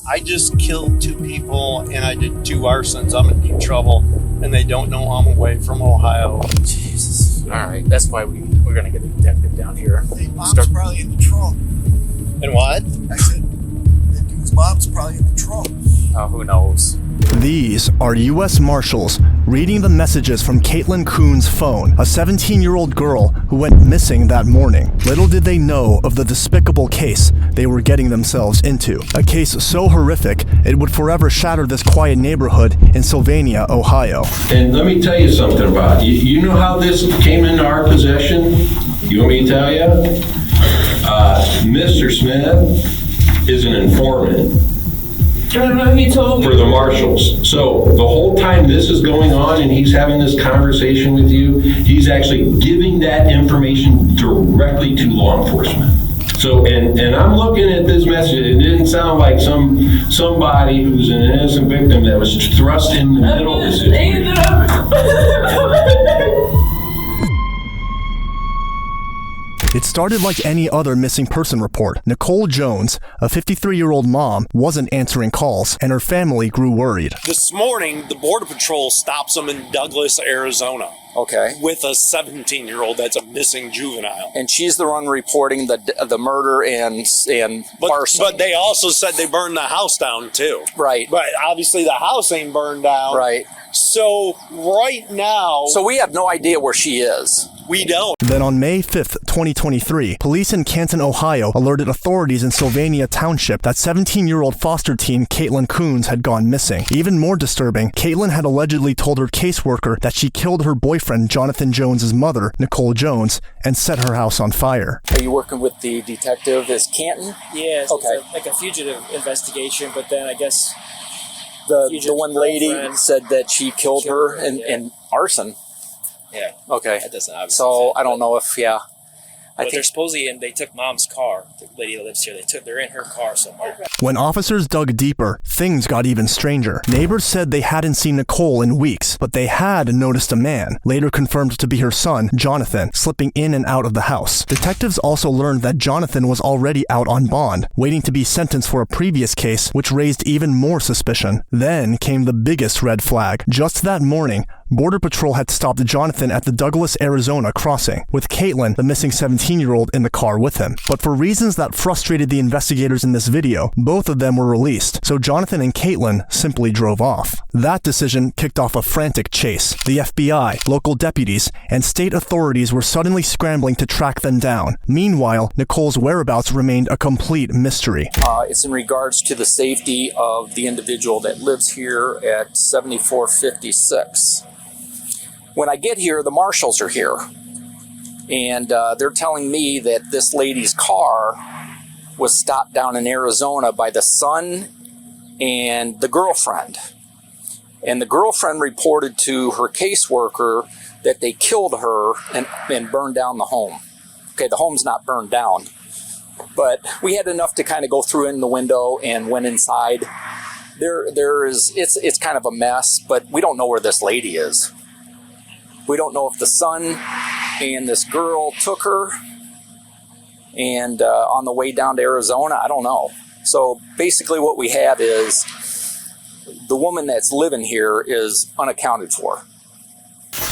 I just killed 2 people and I did 2 arsons. I'm in deep trouble, and they don't know I'm away from Ohio. Jesus. All right, that's why we're gonna get a detective down here. Hey, mom's probably in the trunk. And what? I said, that dude's mom's probably in the trunk. Oh, who knows? These are U.S. Marshals reading the messages from Caitlin Coon's phone, a 17-year-old girl who went missing that morning. Little did they know of the despicable case they were getting themselves into. A case so horrific, it would forever shatter this quiet neighborhood in Sylvania, Ohio. And let me tell you something about it. You know how this came into our possession? You want me to tell you? Mr. Smith is an informant for the marshals. So the whole time this is going on and he's having this conversation with you, he's actually giving that information directly to law enforcement. So, and I'm looking at this message, it didn't sound like somebody who's an innocent victim that was thrust in the middle of the situation. It started like any other missing person report. Nicole Jones, a 53-year-old mom, wasn't answering calls, and her family grew worried. This morning, the Border Patrol stops them in Douglas, Arizona. Okay. With a 17-year-old that's a missing juvenile. And she's the one reporting the murder and arson. But they also said they burned the house down too. Right. But obviously the house ain't burned down. Right. So right now... So we have no idea where she is. We don't. Then on May 5th, 2023, police in Canton, Ohio alerted authorities in Sylvania Township that 17-year-old foster teen Caitlin Coons had gone missing. Even more disturbing, Caitlin had allegedly told her caseworker that she killed her boyfriend Jonathan Jones's mother, Nicole Jones, and set her house on fire. Are you working with the detective? Is Canton? Yeah, okay. It's like a fugitive investigation, but then I guess the one lady said that she killed her in arson. Yeah. Okay. That doesn't obviously so fit, I don't know if I think they're supposedly they took mom's car. The lady that lives here, they're in her car somewhere. When officers dug deeper, things got even stranger. Neighbors said they hadn't seen Nicole in weeks, but they had noticed a man, later confirmed to be her son, Jonathan, slipping in and out of the house. Detectives also learned that Jonathan was already out on bond, waiting to be sentenced for a previous case, which raised even more suspicion. Then came the biggest red flag. Just that morning, Border Patrol had stopped Jonathan at the Douglas, Arizona crossing, with Caitlin, the missing 17-year-old, in the car with him. But for reasons that frustrated the investigators in this video, both of them were released, so Jonathan and Caitlin simply drove off. That decision kicked off a frantic chase. The FBI, local deputies, and state authorities were suddenly scrambling to track them down. Meanwhile, Nicole's whereabouts remained a complete mystery. It's in regards to the safety of the individual that lives here at 7456. When I get here, the marshals are here, and they're telling me that this lady's car was stopped down in Arizona by the son and the girlfriend. And the girlfriend reported to her caseworker that they killed her and burned down the home. Okay, the home's not burned down, but we had enough to kind of go through in the window and went inside. It's kind of a mess, but we don't know where this lady is. We don't know if the son and this girl took her and on the way down to Arizona, I don't know. So basically what we have is the woman that's living here is unaccounted for.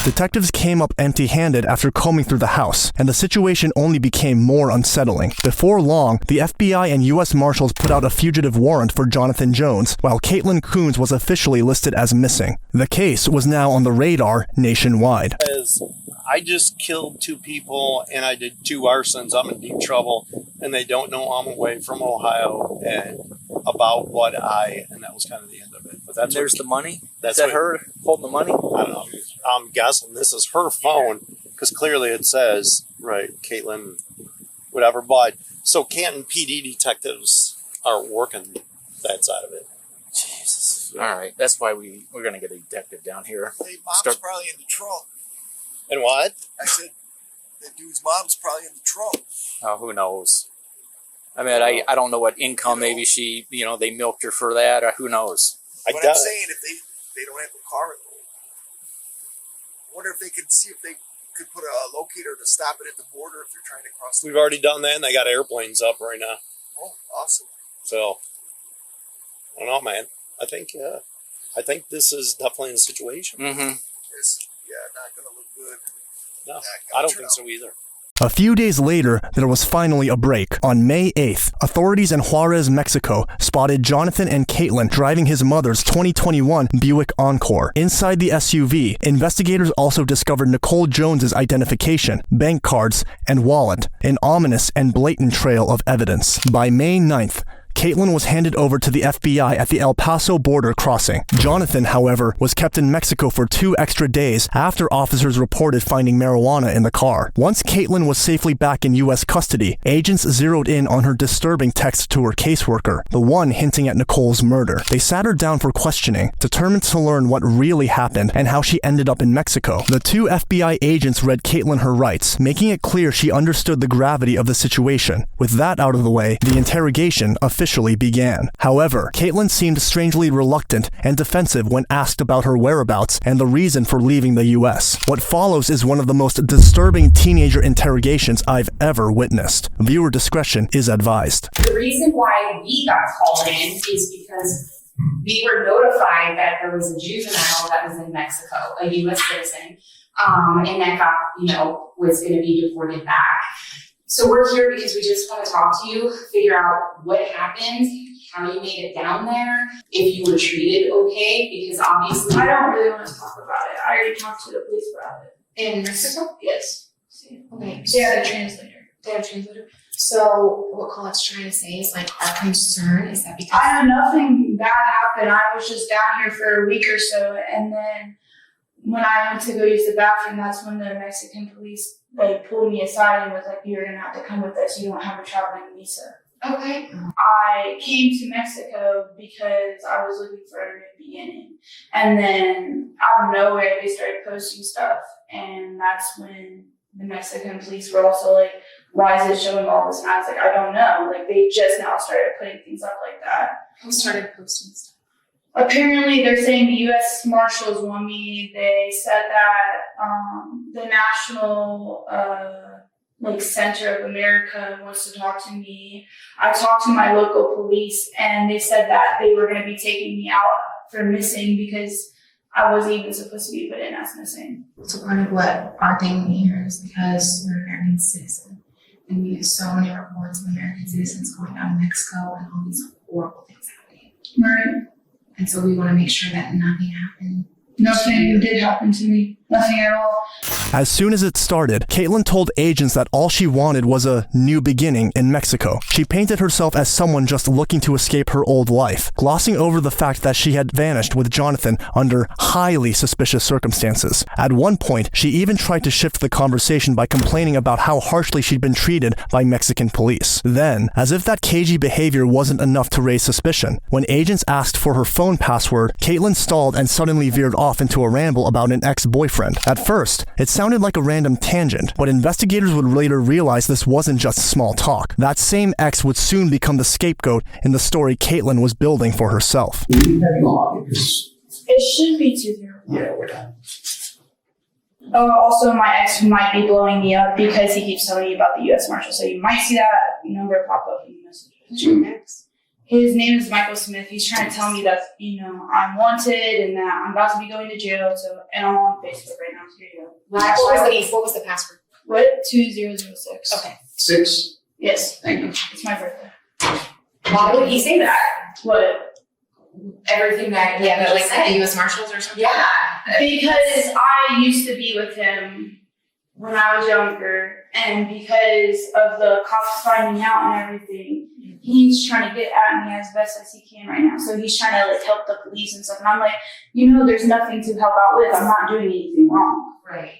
Detectives came up empty-handed after combing through the house, and the situation only became more unsettling. Before long, the FBI and U.S. Marshals put out a fugitive warrant for Jonathan Jones, while Caitlin Coons was officially listed as missing. The case was now on the radar nationwide. I just killed 2 people and I did 2 arsons. I'm in deep trouble, and they don't know I'm away from Ohio and about and that was kind of the end of it. But that's there's the money? That's Is that her holding the money? I don't know. I'm guessing this is her phone because clearly it says, right, Caitlin, whatever. But so Canton PD detectives are working that side of it. Jesus. All right. That's why we're going to get a detective down here. Hey, mom's probably in the trunk. And what? I said, that dude's mom's probably in the trunk. Oh, who knows? I mean, I don't know what income, maybe she, they milked her for that, or who knows? But I'm saying if they don't have a car, I wonder if they could see if they could put a locator to stop it at the border if they're trying to cross. We've already done that, and they got airplanes up right now. Oh, awesome. So don't know, man. I think this is definitely the situation. Mm-hmm. It's not gonna look good. No, Not I gonna don't turn think out. so either. A few days later, there was finally a break. On May 8th, authorities in Juarez, Mexico, spotted Jonathan and Caitlin driving his mother's 2021 Buick Encore. Inside the SUV, investigators also discovered Nicole Jones's identification, bank cards, and wallet, an ominous and blatant trail of evidence. By May 9th, Caitlin was handed over to the FBI at the El Paso border crossing. Jonathan, however, was kept in Mexico for 2 extra days after officers reported finding marijuana in the car. Once Caitlin was safely back in U.S. custody, agents zeroed in on her disturbing text to her caseworker, the one hinting at Nicole's murder. They sat her down for questioning, determined to learn what really happened and how she ended up in Mexico. The 2 FBI agents read Caitlin her rights, making it clear she understood the gravity of the situation. With that out of the way, the interrogation officially began. However, Caitlin seemed strangely reluctant and defensive when asked about her whereabouts and the reason for leaving the U.S. What follows is one of the most disturbing teenager interrogations I've ever witnessed. Viewer discretion is advised. The reason why we got called in is because we were notified that there was a juvenile that was in Mexico, a U.S. citizen, and that was going to be deported back. So we're here because we just want to talk to you, figure out what happened, how you made it down there, if you were treated okay, because obviously I don't really want to talk about it. I already talked to the police about it. in Mexico. Yes. Okay, They have a translator. they have a translator. So what Colette's trying to say is like our concern is that because I know nothing bad happened. I was just down here for a week or so, and then when I went to go use the bathroom, that's when the Mexican police pulled me aside and was like, "You're gonna have to come with us. You don't have a traveling visa." okay, I came to Mexico because I was looking for a new beginning, and then out of nowhere they started posting stuff, and that's when the Mexican police were also like, "Why is it showing all this?" And I was like, "I don't know." Like they just now started putting things up like that. who started posting stuff? Apparently, they're saying the U.S. Marshals want me. They said that the National Center of America wants to talk to me. I talked to my local police, and they said that they were going to be taking me out for missing because I wasn't even supposed to be put in as missing. So part of what our thing here is because we're American citizen, and we have so many reports of American citizens going out of Mexico and all these horrible things happening. Right. And so we want to make sure that nothing happened. Nothing did happen to me. Nothing at all. As soon as it started, Caitlin told agents that all she wanted was a new beginning in Mexico. She painted herself as someone just looking to escape her old life, glossing over the fact that she had vanished with Jonathan under highly suspicious circumstances. At one point, she even tried to shift the conversation by complaining about how harshly she'd been treated by Mexican police. Then, as if that cagey behavior wasn't enough to raise suspicion, when agents asked for her phone password, Caitlin stalled and suddenly veered off into a ramble about an ex-boyfriend. At first, it sounded like a random tangent, but investigators would later realize this wasn't just small talk. That same ex would soon become the scapegoat in the story Caitlin was building for herself. It should be 2-0. Yeah, we're done. Oh, also, my ex might be blowing me up because he keeps telling me about the U.S. Marshal. So you might see that number pop up in the messages. Who's your ex? His name is Michael Smith. He's trying to tell me that, I'm wanted and that I'm about to be going to jail. And I'm on Facebook right now. So here you go. What was the password? What? 2006. Okay. 6. Yes. Thank you. It's my birthday. Why would he say that? What? Everything that the U.S. Marshals or something? Yeah. Because I used to be with him when I was younger, and because of the cops finding out and everything, he's trying to get at me as best as he can right now. So he's trying to help the police and stuff. And I'm like, there's nothing to help out with. I'm not doing anything wrong. Right.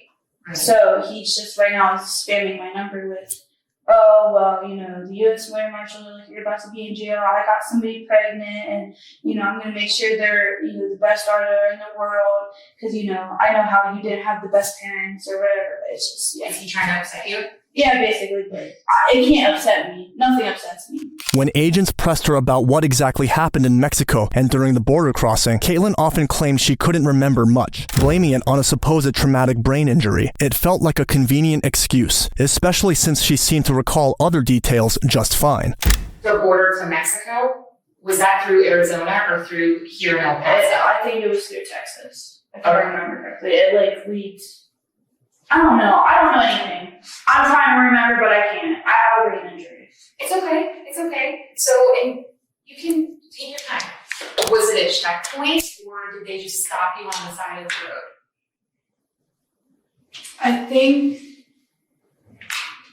So he's just right now spamming my number with, the U.S. Marshal, you're about to be in jail. I got somebody pregnant, and I'm gonna make sure they're the best daughter in the world because I know how you didn't have the best parents or whatever. It's just Is he trying to upset you? Yeah, basically. But it can't upset me. Nothing upsets me. When agents pressed her about what exactly happened in Mexico and during the border crossing, Caitlin often claimed she couldn't remember much, blaming it on a supposed traumatic brain injury. It felt like a convenient excuse, especially since she seemed to recall other details just fine. The border to Mexico? Was that through Arizona or through here in El Paso? I think it was through Texas, if I remember correctly. It like leads. I don't know anything. I'm trying to remember, but I can't. I have a brain injury. It's okay. So, and you can take your time. Was it a checkpoint, or did they just stop you on the side of the road? I think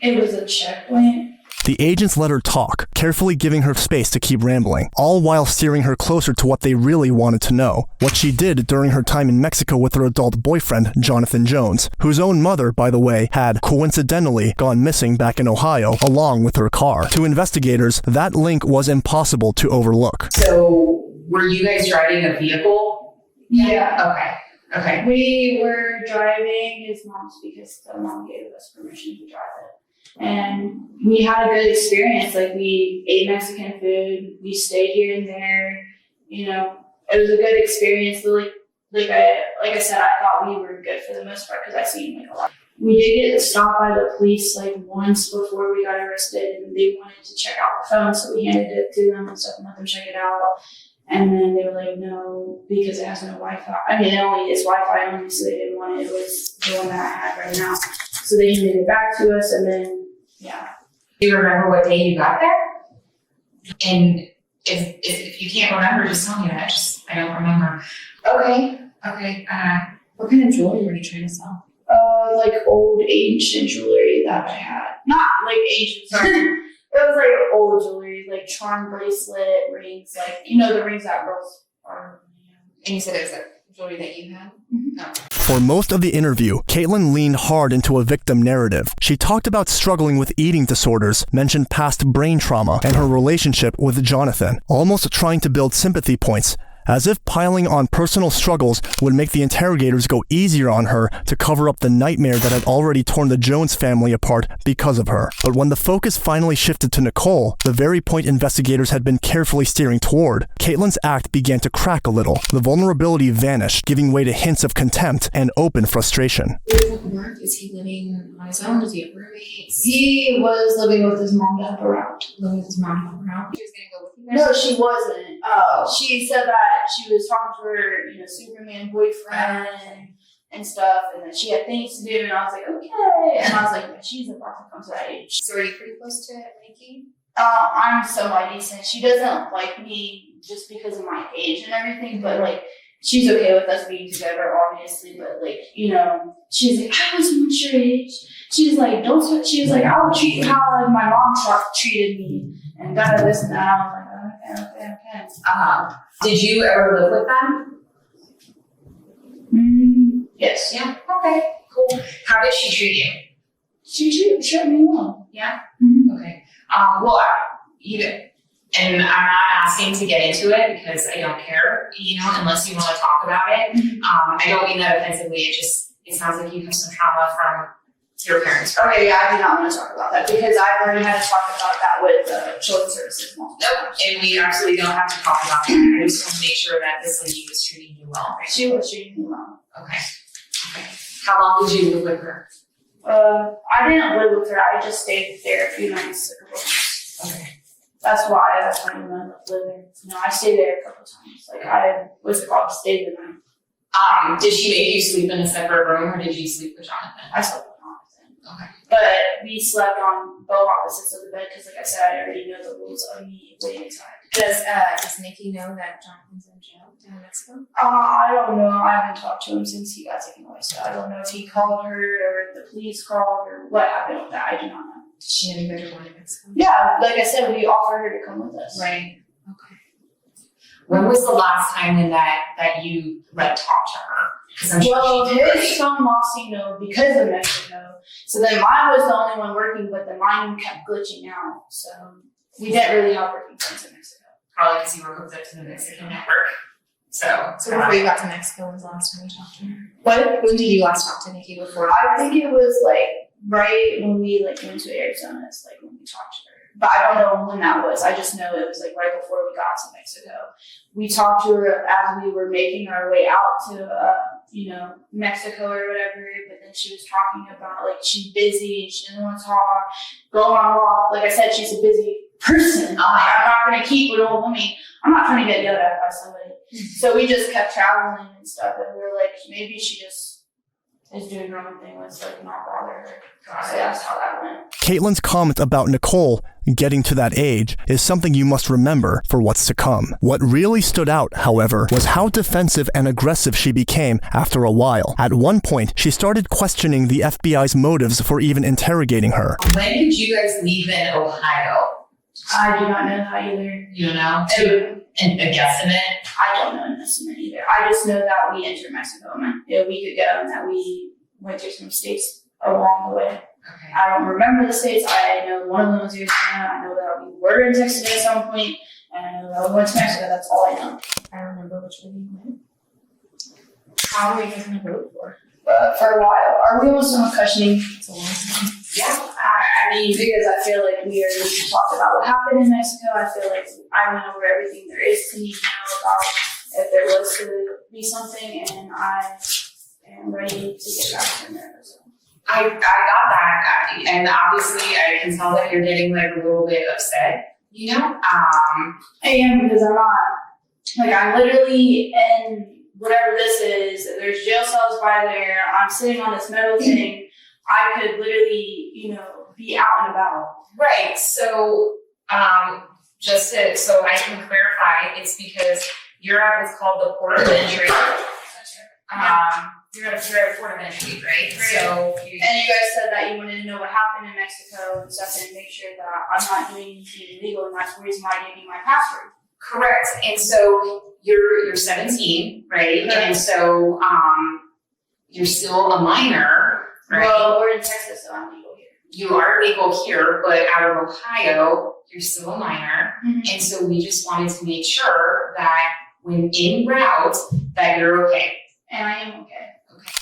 it was a checkpoint. The agents let her talk, carefully giving her space to keep rambling, all while steering her closer to what they really wanted to know, what she did during her time in Mexico with her adult boyfriend, Jonathan Jones, whose own mother, by the way, had coincidentally gone missing back in Ohio along with her car. To investigators, that link was impossible to overlook. So, were you guys driving a vehicle? Yeah. Okay. We were driving his mom's because the mom gave us permission to drive it. And we had a good experience. Like, we ate Mexican food, we stayed here and there, you know, it was a good experience. Like I said, I thought we were good for the most part because I seen like a lot. We did get stopped by the police like once before we got arrested, and they wanted to check out the phone, so we handed it to them and stuff and let them check it out. And then they were like, no, because it has no Wi-Fi. I mean, it only is Wi-Fi only, so they didn't want it. It was the one that I had right now. So they handed it back to us, and then, yeah. Do you remember what day you got there? And if you can't remember, just tell me that. I don't remember. Okay. What kind of jewelry were you trying to sell? Like old ancient jewelry that I had. Not like ancient, sorry. It was like old jewelry, like charm bracelet, rings, like, you know, the rings that girls are. And you said it was a jewelry that you had? Mm-hmm. Oh. For most of the interview, Caitlin leaned hard into a victim narrative. She talked about struggling with eating disorders, mentioned past brain trauma, and her relationship with Jonathan, almost trying to build sympathy points, as if piling on personal struggles would make the interrogators go easier on her to cover up the nightmare that had already torn the Jones family apart because of her. But when the focus finally shifted to Nicole, the very point investigators had been carefully steering toward, Caitlin's act began to crack a little. The vulnerability vanished, giving way to hints of contempt and open frustration. Mark, is he living on his own? Does he have roommates? He was living with his mom to help her out. Living with his mom to help her out? She was going to go with you No, guys? she wasn't. She said that she was talking to her, you know, Superman boyfriend and stuff, and that she had things to do, and I was like, okay. And I was like, yeah, she's about to come to that age. So are you pretty close to Nikki? I'm semi-decent. She doesn't like me just because of my age and everything, but like, she's okay with us being together, obviously, but like, you know, she's like, I wasn't much your age. She's like, she was like, I will treat you how like my mom treated me, and this and that. I was like, okay. Did you ever live with them? Yes. Yeah. Okay. Cool. How did she treat you? She treated me well. Yeah. Mm-hmm. Okay. Well, and I'm not asking to get into it because I don't care, you know, unless you want to talk about it. I don't mean that offensively. It sounds like you have some trauma from your parents. Okay, yeah, I do not want to talk about that because I've already had to talk about that with Children's Services. Nope, and we absolutely don't have to talk about that. I just want to make sure that this lady was treating you well. She was treating me well. Okay. How long did you live with her? I didn't live with her. I just stayed there a few nights. Okay. That's why I when I lived there. You know, I stayed there a couple times. Like, I was called to stay the night. Did she make you sleep in a separate room, or did you sleep with Jonathan? I slept with Jonathan. Okay. But we slept on both opposites of the bed because, like I said, I already know the rules of me waiting inside. Does Nikki know that Jonathan's in jail down in Mexico? I don't know. I haven't talked to him since he got taken away, so I don't know if he called her or the police called or what happened with that. I do not know. Did she know you guys were going to Mexico? Yeah, like I said, we offered her to come with us. Right. Okay. When was the last time then that you talked to her? Well, his son lost signal because of Mexico. So then mine was the only one working, but then mine kept glitching out. So we didn't really have working phones in Mexico. Probably because you were hooked up to the Mexican network. So before you got to Mexico was the last time you talked to her? What? When did you last talk to Nikki before? I think it was like right when we went to Arizona. It's like when we talked to her. But I don't know when that was. I just know it was like right before we got to Mexico. We talked to her as we were making our way out to Mexico or whatever. But then she was talking about like she's busy, she doesn't want to talk, go on a walk. Like I said, she's a busy person. I'm not going to keep an old woman. I'm not trying to get yelled at by somebody. So we just kept traveling and stuff, and we were like, maybe she just is doing her own thing. Let's like not bother her. So that's how that went. Caitlin's comment about Nicole getting to that age is something you must remember for what's to come. What really stood out, however, was how defensive and aggressive she became after a while. At one point, she started questioning the FBI's motives for even interrogating her. When did you guys leave in Ohio? I do not know that either. You don't know? And a guesstimate? I don't know an estimate either. I just know that we entered Mexico a week ago and that we went through some states along the way. Okay. I don't remember the states. I know one of them was Arizona. I know that we were in Texas at some point, and I know that we went to Mexico. That's all I know. I remember which way you went. How are you guys gonna vote for? For a while. Are we almost done with questioning? It's a long time. Yeah. I mean, because I feel like we talked about what happened in Mexico. I feel like I went over everything there is to need to know about if there was to be something, and I am ready to get back to America. So. I got that, and obviously I can tell that you're getting like a little bit upset, you know? I am, because I'm not, like, I'm literally in whatever this is, there's jail cells by there, I'm sitting on this metal thing, I could literally, be out and about. Right, so, so I can clarify, it's because you're at what's called the port of entry. You're at a port of entry, right? So, and you guys said that you wanted to know what happened in Mexico and stuff, and make sure that I'm not doing anything illegal, and that's the reason why I gave you my password. correct. And so you're 17, right? Correct. And so you're still a minor, right? Well, we're in Texas, so I'm legal here. You are legal here, but out of Ohio, you're still a minor. Mm-hmm. And so we just wanted to make sure that when en route, that you're okay. And I am okay.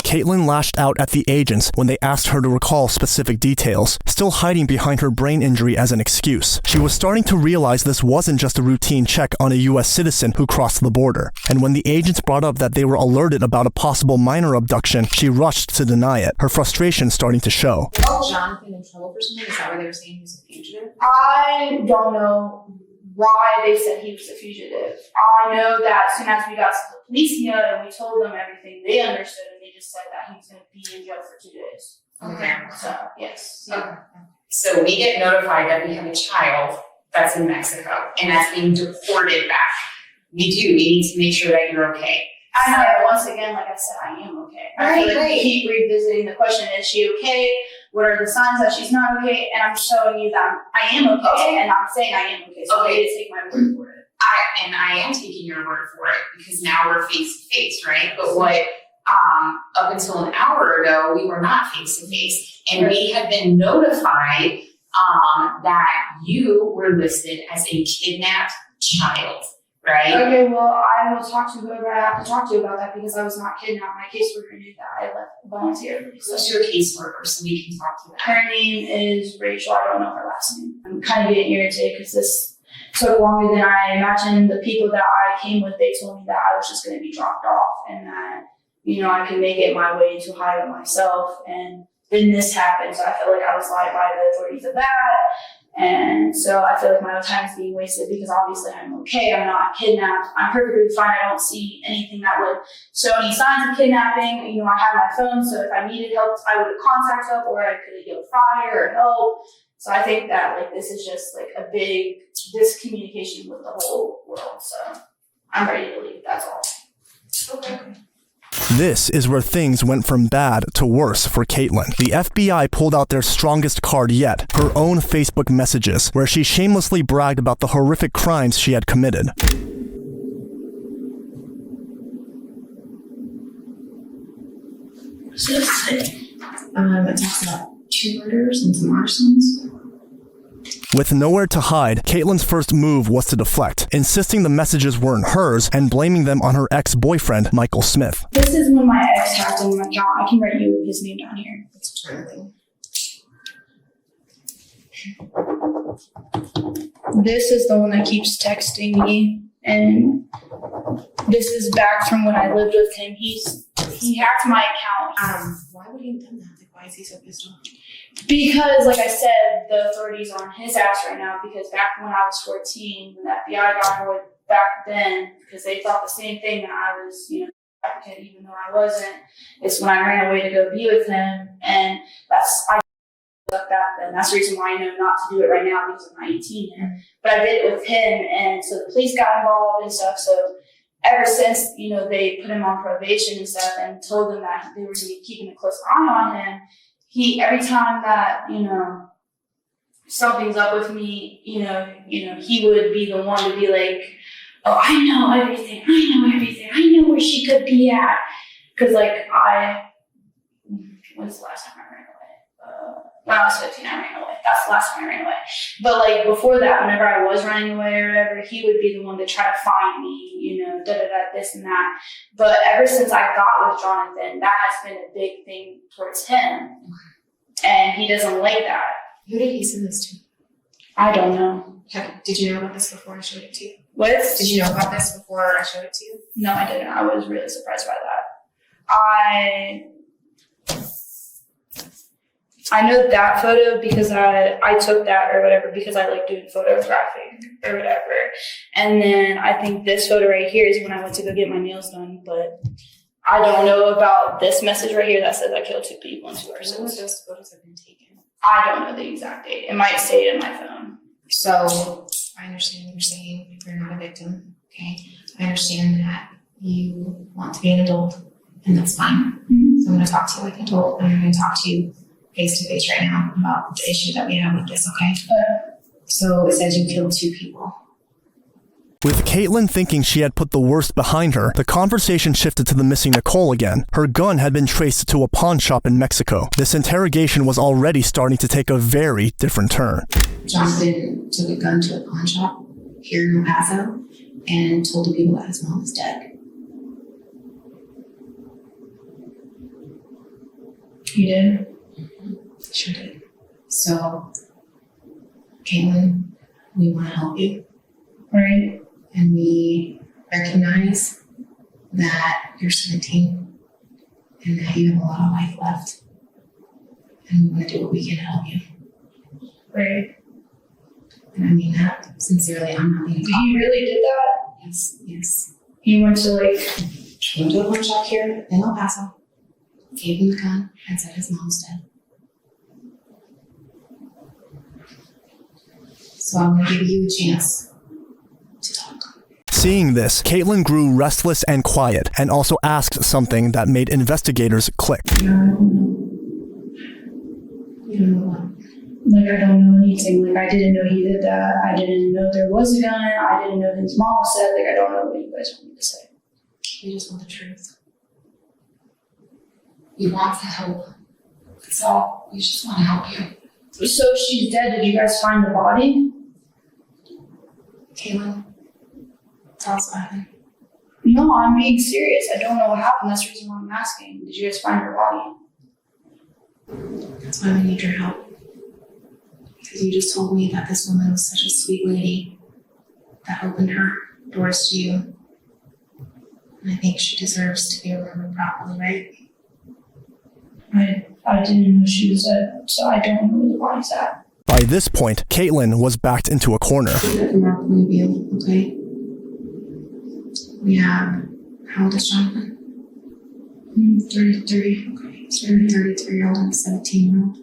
Caitlin lashed out at the agents when they asked her to recall specific details, still hiding behind her brain injury as an excuse. She was starting to realize this wasn't just a routine check on a U.S. citizen who crossed the border. And when the agents brought up that they were alerted about a possible minor abduction, she rushed to deny it, her frustration starting to show. Oh, Jonathan in trouble for something? Is that why they were saying he was a fugitive? I don't know why they said he was a fugitive. I know that as soon as we got to the police here and we told them everything, they understood, and they just said that he was going to be in jail for 2 days. Okay. So, yes. Okay. So we get notified that we have a child that's in Mexico and that's being deported back. We need to make sure that you're okay. I know, once again, like I said, I am okay. I feel like we keep revisiting the question, is she okay? What are the signs that she's not okay? And I'm showing you that I am okay, and I'm saying I am okay. So you need to take my word for it. I am taking your word for it because now we're face to face, right? But what up until an hour ago, we were not face to face, and we have been notified that you were listed as a kidnapped child, right? Okay, well, I will talk to whoever I have to talk to about that because I was not kidnapped. My caseworker knew that. I left voluntarily. So Who's your caseworker so we can talk to them? her name is Rachel. I don't know her last name. I'm kind of getting irritated because this took longer than I imagined. The people that I came with, they told me that I was just going to be dropped off and that, I can make it my way to Ohio myself. And then this happened. So I feel like I was lied by the authorities of that. And so I feel like my time is being wasted because obviously I'm okay. I'm not kidnapped. I'm perfectly fine. I don't see anything that would show any signs of kidnapping. I have my phone, so if I needed help, I would contact help, or I could get fire or help. So I think that this is just a big discommunication with the whole world. So I'm ready to leave. That's all. Okay. This is where things went from bad to worse for Caitlin. The FBI pulled out their strongest card yet, her own Facebook messages, where she shamelessly bragged about the horrific crimes she had committed. What does it say? It talks about 2 murders and some arsons. With nowhere to hide, Caitlin's first move was to deflect, insisting the messages weren't hers and blaming them on her ex-boyfriend, Michael Smith. This is when my ex hacked in my account. I can write you his name down here. It's trailing. This is the one that keeps texting me, and this is back from when I lived with him. He hacked my account. Why would he have done that? Why is he so pissed off? Because, like I said, the authorities are on his ass right now because back when I was 14, when the FBI got hold back then, because they thought the same thing that I was, advocate, even though I wasn't, it's when I ran away to go be with him, and I left that then. That's the reason why I know not to do it right now because I'm not 18 yet. But I did it with him, and so the police got involved and stuff, so ever since, they put him on probation and stuff and told him that they were going to be keeping a close eye on him, every time that, something's up with me, he would be the one to be like, oh, I know everything. I know where she could be at. Because, when's the last time I ran away? When I was 15, I ran away. That's the last time I ran away. But, before that, whenever I was running away or whatever, he would be the one to try to find me, this and that. But ever since I got with Jonathan, that has been a big thing towards him. And he doesn't like that. Who did he send this to? I don't know. Did you know about this before I showed it to you? What? Did you know about this before I showed it to you? No, I didn't. I was really surprised by that. I know that photo because I took that or whatever because I like doing photographic or whatever. And then I think this photo right here is when I went to go get my nails done. But I don't know about this message right here that says I killed 2 people and 2 persons. When those photos have been taken? I don't know the exact date. It might say it in my phone. So I understand what you're saying. You're not a victim. Okay. I understand that you want to be an adult, and that's fine. Mm-hmm. So I'm going to talk to you like an adult, and I'm going to talk to you face to face right now about the issue that we have with this, okay? So it says you killed 2 people. With Caitlin thinking she had put the worst behind her, the conversation shifted to the missing Nicole again. Her gun had been traced to a pawn shop in Mexico. This interrogation was already starting to take a very different turn. Jonathan took a gun to a pawn shop here in El Paso and told the people that his mom was dead. You did? Mm-hmm. Sure did. So, Caitlin, we want to help you. Right. And we recognize that you're 17 and that you have a lot of life left. And we want to do what we can to help you. Right. And I mean that sincerely. I'm not being He really did that? Yes. He went to came to a pawn shop here in El Paso, gave him the gun, and said his mom's dead. So I'm going to give you a chance to talk. Seeing this, Caitlin grew restless and quiet, and also asked something that made investigators click. You don't know what? I don't know anything. I didn't know he did that. I didn't know there was a gun. I didn't know his mom was dead. I don't know what you guys want me to say. We just want the truth. We want to help. That's all. We just want to help you. So she's dead. Did you guys find the body? Caitlin, tell us what happened. No, I'm being serious. I don't know what happened. That's the reason why I'm asking. Did you guys find her body? That's why we need your help. Because you just told me that this woman was such a sweet lady that opened her doors to you. And I think she deserves to be remembered properly, right? I didn't know she was dead, so I don't know where the body's at. By this point, Caitlin was backed into a corner. From our point of view, okay? We have, how old is Jonathan? 33. Okay, so we have a 33-year-old and a 17-year-old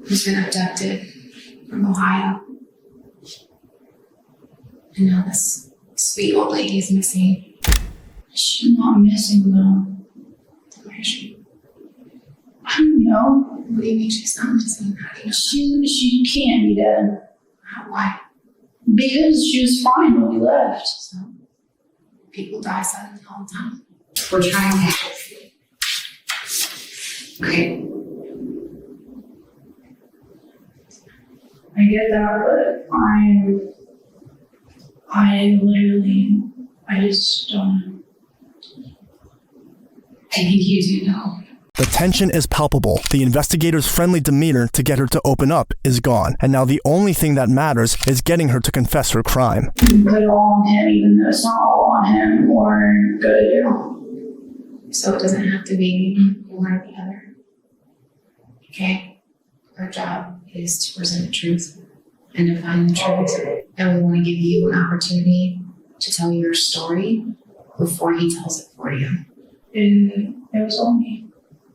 who's been abducted from Ohio. And now this sweet old lady is missing. She's not missing, though. Where is she? I don't know. What do you mean she's not missing? How do you know? She can't be dead. Why? Because she was fine when we left. So, people die suddenly all the time. We're trying to help you. Okay. I get that, but I just don't know. I think you do know. The tension is palpable. The investigator's friendly demeanor to get her to open up is gone, and now the only thing that matters is getting her to confess her crime. Put it all on him, even though it's not all on him, or go to jail. So it doesn't have to be one or the other. Okay? our job is to present the truth and to find the truth. And we want to give you an opportunity to tell your story before he tells it for you. It was all me.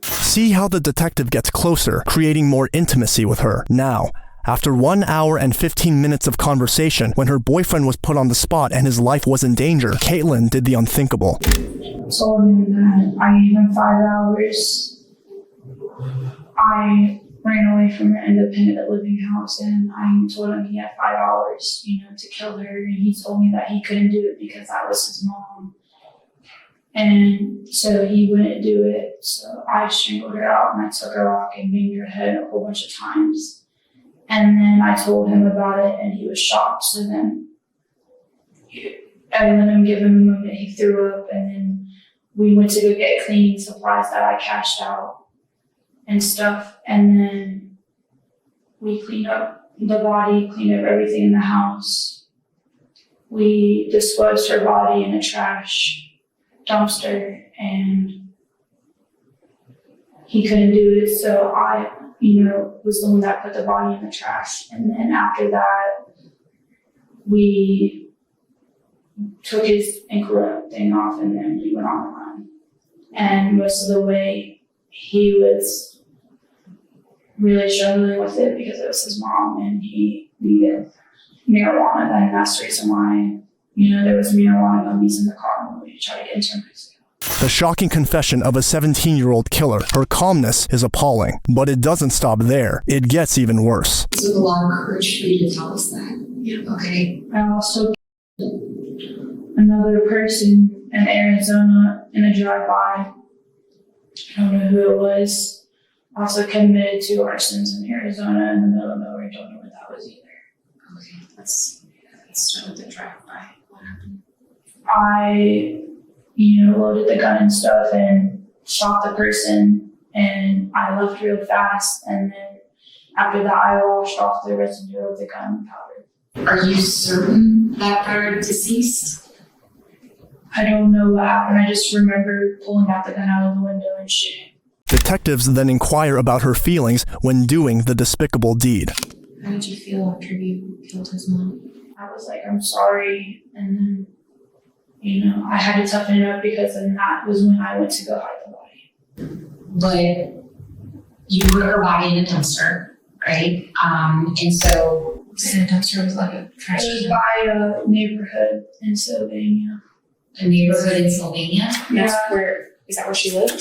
See how the detective gets closer, creating more intimacy with her. Now, after 1 hour and 15 minutes of conversation, when her boyfriend was put on the spot and his life was in danger, Caitlin did the unthinkable. Told him that I gave him 5 hours. I ran away from an independent living house and I told him he had 5 hours, to kill her. And he told me that he couldn't do it because that was his mom. And so he wouldn't do it. So I strangled her out and I took a rock and banged her head a whole bunch of times. And then I told him about it and he was shocked. So then I let him give him a moment. He threw up and then we went to go get cleaning supplies that I cashed out and stuff. And then we cleaned up the body, cleaned up everything in the house. We disposed her body in a trash dumpster and he couldn't do it. So I, was the one that put the body in the trash. And then after that, we took his ankle thing off and then we went on the run. And most of the way, he was really struggling with it because it was his mom and he needed marijuana. And that's the reason why, there was marijuana gummies in the car when we tried to get into Mexico. The shocking confession of a 17-year-old killer. Her calmness is appalling, but it doesn't stop there. It gets even worse. It took a lot of courage for you to tell us that. Yeah. Okay. I also killed another person in Arizona in a drive-by. I don't know who it was. Also committed 2 arsons in Arizona in the middle of nowhere. Don't know where that was either. Okay, let's start with the drive-by. What happened? I loaded the gun and stuff and shot the person and I left real fast and then after that I washed off the residue of the gunpowder. Are you certain that they're deceased? I don't know what happened. I just remember pulling out the gun out of the window and shooting. Detectives then inquire about her feelings when doing the despicable deed. How did you feel after you killed his mom? I was like, I'm sorry. And then, I had to toughen it up because then that was when I went to go hide the body. But you put her body in a dumpster, right? And so... And a dumpster was like a trash It was can. by a neighborhood in Sylvania. A neighborhood in Sylvania? Yeah. Is that where she lived?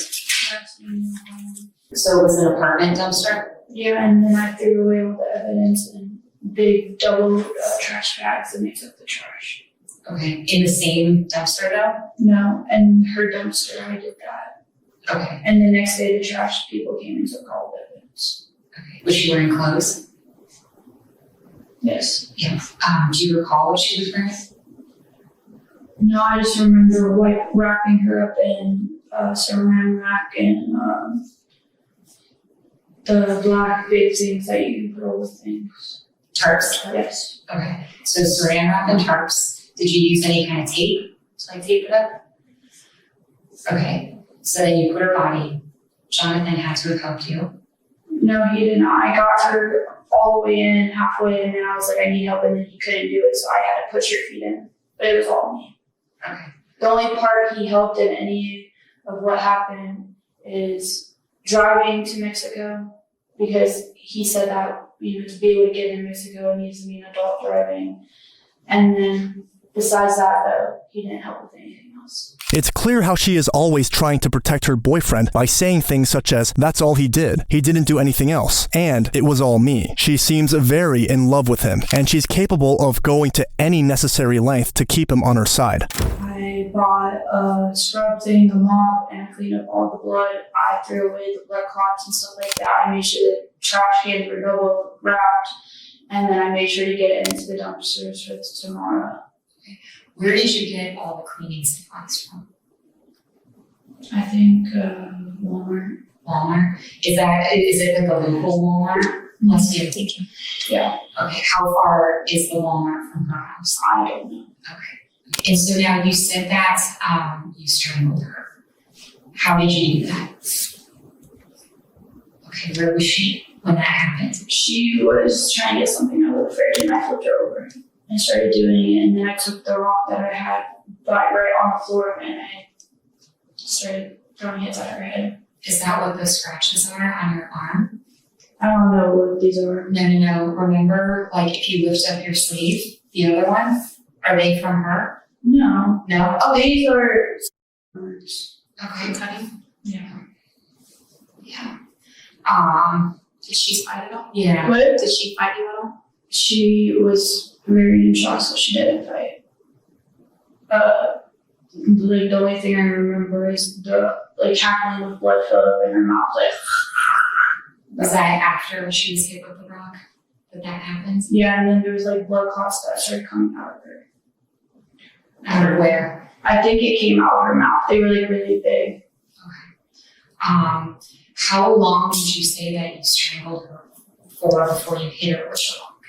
So it was an apartment dumpster? Yeah, and then I threw away all the evidence in big double trash bags and they took the trash. Okay. In the same dumpster though? No, and her dumpster, I did that. Okay. And the next day the trash people came and took all the evidence. Okay. Was she wearing clothes? Yes. Yeah. Do you recall what she was wearing? No, I just remember wrapping her up in saran wrap and the black big things that you can put over things. Tarps? Yes. Okay. So saran wrap and tarps. Did you use any kind of tape to tape it up? Okay. So then you put her body. Jonathan had to have helped you. No, he did not. I got her all the way in, halfway, and then I was like, I need help, and then he couldn't do it, so I had to push her feet in. But it was all me. Okay. The only part he helped in any of what happened is driving to Mexico, because he said that, to be able to get in Mexico, it needs to be an adult driving. And then besides that, though, he didn't help with anything else. It's clear how she is always trying to protect her boyfriend by saying things such as, that's all he did, he didn't do anything else, and it was all me. She seems very in love with him, and she's capable of going to any necessary length to keep him on her side. I bought a scrub thing, a mop, and I cleaned up all the blood. I threw away the blood clots and stuff like that. I made sure the trash cans were double wrapped, and then I made sure to get it into the dumpsters for tomorrow. Where did you get all the cleaning supplies from? I think Walmart. Walmart? Is it like a local Walmart? Let's do thinking. Yeah. Okay, how far is the Walmart from her house? I don't know. Okay. And so now you said that you strangled her. How did you do that? Okay, where was she? when that happened? She was trying to get something out of the fridge and I flipped her over and started doing it. And then I took the rock that I had right on the floor and I started throwing hits at her head. Is that what those scratches are on your arm? I don't know what these are. No. Remember, like if you lift up your sleeve, the other ones, are they from her? No. No? Oh, these are. Okay, cutting. Yeah. Yeah. Did she fight at all? Yeah. What? Did she fight you at all? She was very in shock, so she didn't fight. Like the only thing I remember is the cackling with blood filled up in her mouth. Was that after she was hit with the rock that happened? Yeah, and then there was blood clots that started coming out of her. Out of where? I think it came out of her mouth. They were really big. Okay. How long did you say that you strangled her for before you hit her with the rock?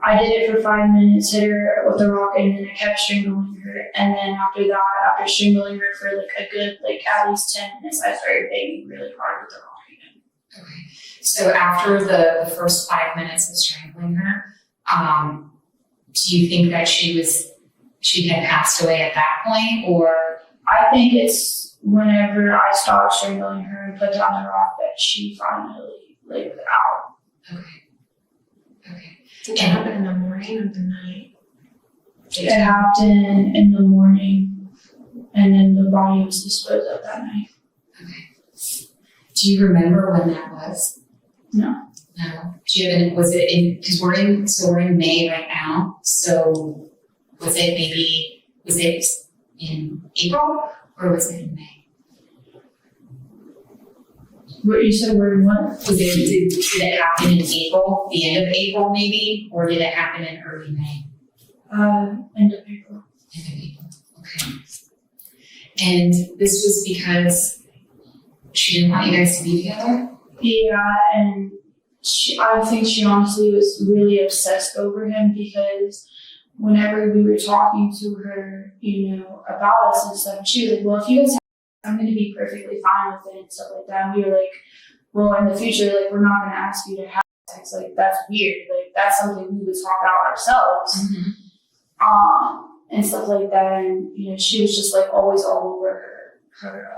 I did it for 5 minutes, hit her with the rock, and then I kept strangling her. And then after that, after strangling her for a good at least 10 minutes, I started banging really hard with the rock again. Okay. So after the first 5 minutes of strangling her, do you think that she had passed away at that point, or? I think it's whenever I stopped strangling her and put down the rock that she finally was out. Okay. Did it happen in the morning or the night? It happened in the morning, and then the body was disposed of that night. Okay. Do you remember when that was? No. No. Do you have any, was it in, because we're in May right now, so was it in April or was it in May? What you said, were in what? Did it happen in April, the end of April maybe, or did it happen in early May? End of April. End of April, okay. And this was because she didn't want you guys to be together? Yeah, and I think she honestly was really obsessed over him because whenever we were talking to her, about us and stuff, she was like, well, if you guys have, I'm going to be perfectly fine with it and stuff like that. And we were like, well, in the future, we're not going to ask you to have sex. That's weird. That's something we would talk out ourselves. Mm-hmm. And stuff like that. And, she was just always all over her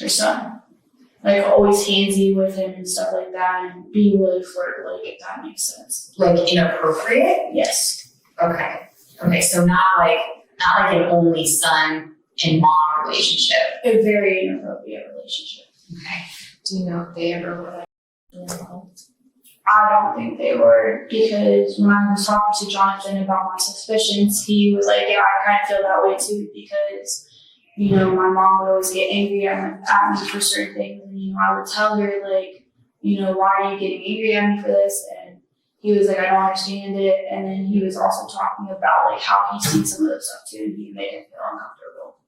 son. Always handsy with him and stuff like that, and being really flirty, if that makes sense. Inappropriate? Yes. Okay, so not like an only son and mom relationship. A very inappropriate relationship. Okay. Do you know if they ever were involved? I don't think they were, because when I was talking to Jonathan about my suspicions, he was like, yeah, I kind of feel that way too, because my mom would always get angry at me for certain things. And, I would tell her, why are you getting angry at me for this? And he was like, I don't understand it. And then he was also talking about, how he sees some of the stuff too, and he made him feel uncomfortable.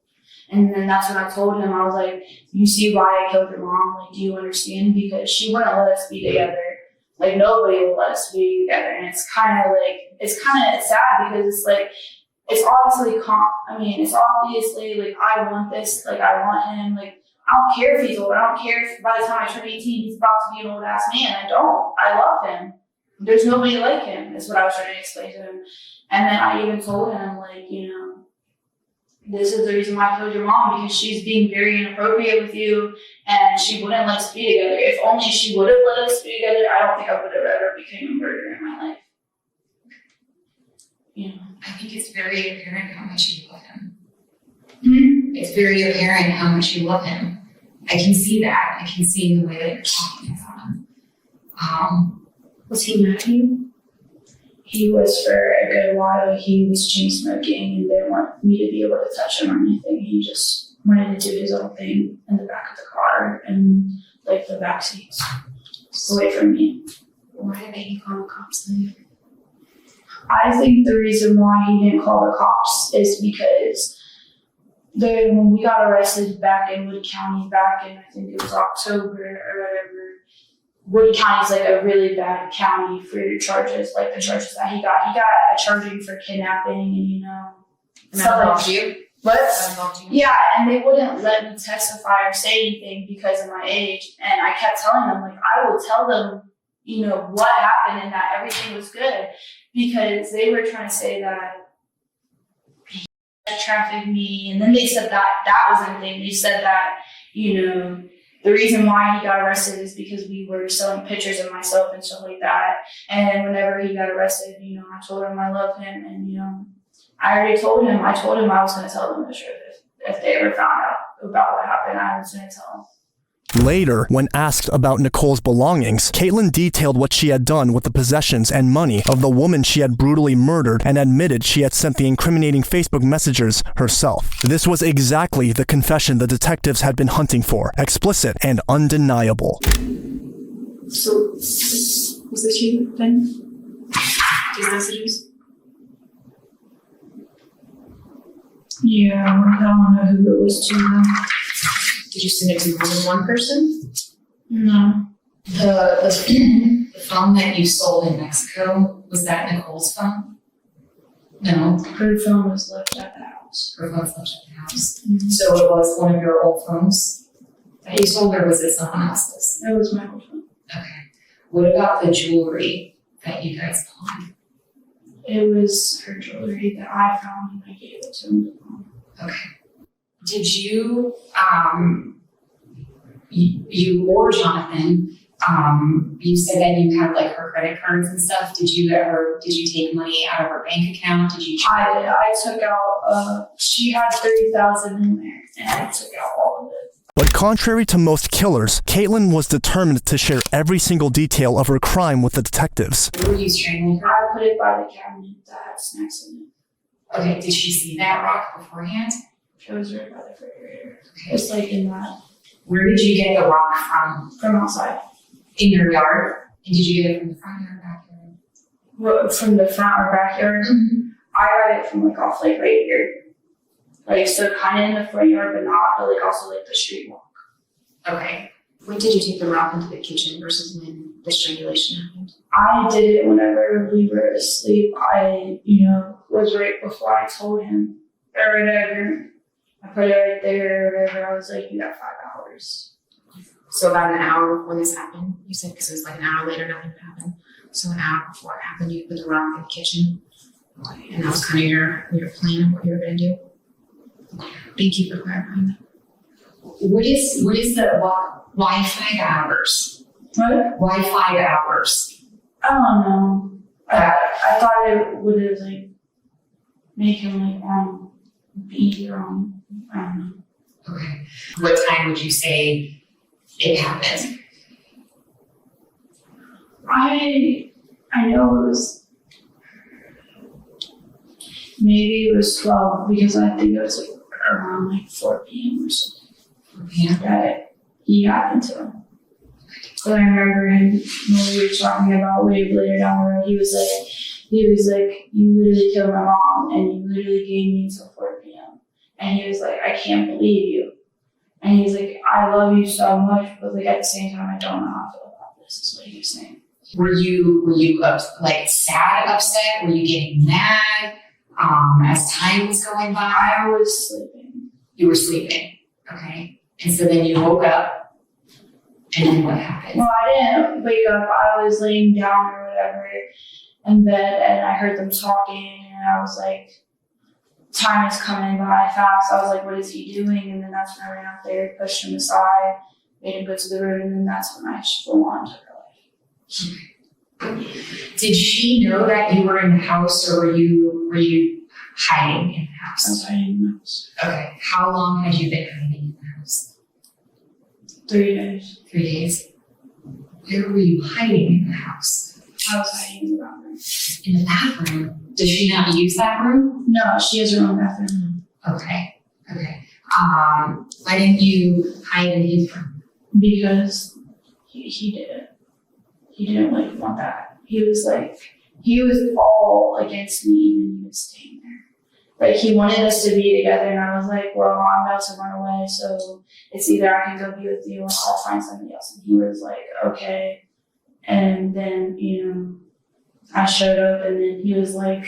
And then that's when I told him, I was like, you see why I killed your mom? Do you understand? Because she wouldn't let us be together. Nobody will let us be together. And it's kind of sad because it's obviously, I want this, I want him, I don't care if he's old, I don't care if by the time I turn 18, he's about to be an old ass man, I don't, I love him. There's nobody like him, is what I was trying to explain to him. And then I even told him, this is the reason why I killed your mom, because she's being very inappropriate with you, and she wouldn't let us be together. If only she would have let us be together, I don't think I would have ever become a murderer in my life. I think it's very apparent how much you love him. Mm-hmm. It's very apparent how much you love him. I can see that. I can see in the way that you're talking about him. Was he mad at you? He was for a good while. He was chain smoking and didn't want me to be able to touch him or anything. He just wanted to do his own thing in the back of the car and the back seats away from me. Why didn't he call the cops on you? I think the reason why he didn't call the cops is because when we got arrested back in Wood County, back in, I think it was October or whatever, Wood County's a really bad county for your charges, the charges that he got. He got a charging for kidnapping and, And that involved you? But That involved you? yeah, and they wouldn't let me testify or say anything because of my age. And I kept telling them, like, I will tell them, you know, what happened and that everything was good, because they were trying to say that he trafficked me. And then they said that wasn't a thing. They said that, you know, the reason why he got arrested is because we were selling pictures of myself and stuff like that. And whenever he got arrested, you know, I told him I love him, and, you know, I already told him I was going to tell them the truth. If they ever found out about what happened, I was going to tell them. Later, when asked about Nicole's belongings, Caitlin detailed what she had done with the possessions and money of the woman she had brutally murdered and admitted she had sent the incriminating Facebook messages herself. This was exactly the confession the detectives had been hunting for, explicit and undeniable. So, was this you then? These messages? Yeah, I don't know who it was to them. Did you send it to more than one person? No. The phone that you sold in Mexico, was that Nicole's phone? No, Her phone was left at the house. her phone's left at the house. Mm-hmm. So it was one of your old phones that you sold, or was it someone else's? That was my old phone. Okay. What about the jewelry that you guys pawned? It was her jewelry that I found and I gave it to him. Okay. Did you, you or Jonathan, you said that you had like her credit cards and stuff. Did you take money out of her bank account? Did you? I took out, she had $30,000 in there, and I took out all of it. But contrary to most killers, Caitlin was determined to share every single detail of her crime with the detectives. Were you strangling her? I put it by the cabinet that had snacks in it. Okay, did she see that rock beforehand? It was right by the refrigerator. Okay. It's like in that, Where did you get the rock from? outside. In your yard? And did you get it from the front yard or backyard? Well, from the front or backyard. I got it from like off like right here. Like, so kind of in the front yard, but not, but like also like the street walk. Okay. When did you take the rock into the kitchen versus when the strangulation happened? I did it whenever we were asleep. I, you know, was right before I told him or whatever. I put it right there or whatever. I was like, you got 5 hours. So about an hour before this happened, you said, because it was like an hour later nothing would happen. So an hour before it happened, you put the rock in the kitchen. And that was kind of your plan of what you were going to do. Thank you for clarifying that. What is the why 5 hours? What? Why 5 hours? I don't know. I thought it would have like make him like be wrong. I don't know. Okay. What time would you say it happened? I know it was maybe it was 12 because I think it was like around like 4 p.m. or something. That he happened to him. But I remember him when we were talking about way later down the road, he was like, you literally killed my mom and you literally gave me until 4 p.m. And he was like, I can't believe you. And he's like, I love you so much, but like at the same time, I don't know how I feel about this, is what he was saying. Were you like sad, upset? Were you getting mad as time was going by? I was sleeping. You were sleeping. Okay. And so then you woke up, and then what happened? Well, I didn't wake up. I was laying down or whatever in bed, and I heard them talking, and I was like, time is coming by fast. I was like, what is he doing? And then that's when I ran out there, pushed him aside, made him go to the room, and then that's when I full on took her life. Did she know that you were in the house, or were you hiding in the I house? was hiding in the house. Okay. How long had you been hiding in the house? 3 days. 3 days. Where were you hiding in the house? I was hiding in the bathroom. In the bathroom. Does she not use that room? No, she has her own bathroom. Okay. Why didn't you hide in his room? Because he didn't. He didn't like want that. He was all against me and he was staying there. Like, he wanted us to be together, and I was like, well, I'm about to run away, so it's either I can go be with you or I'll find somebody else. And he was like, okay. And then, you know, I showed up, and then he was like,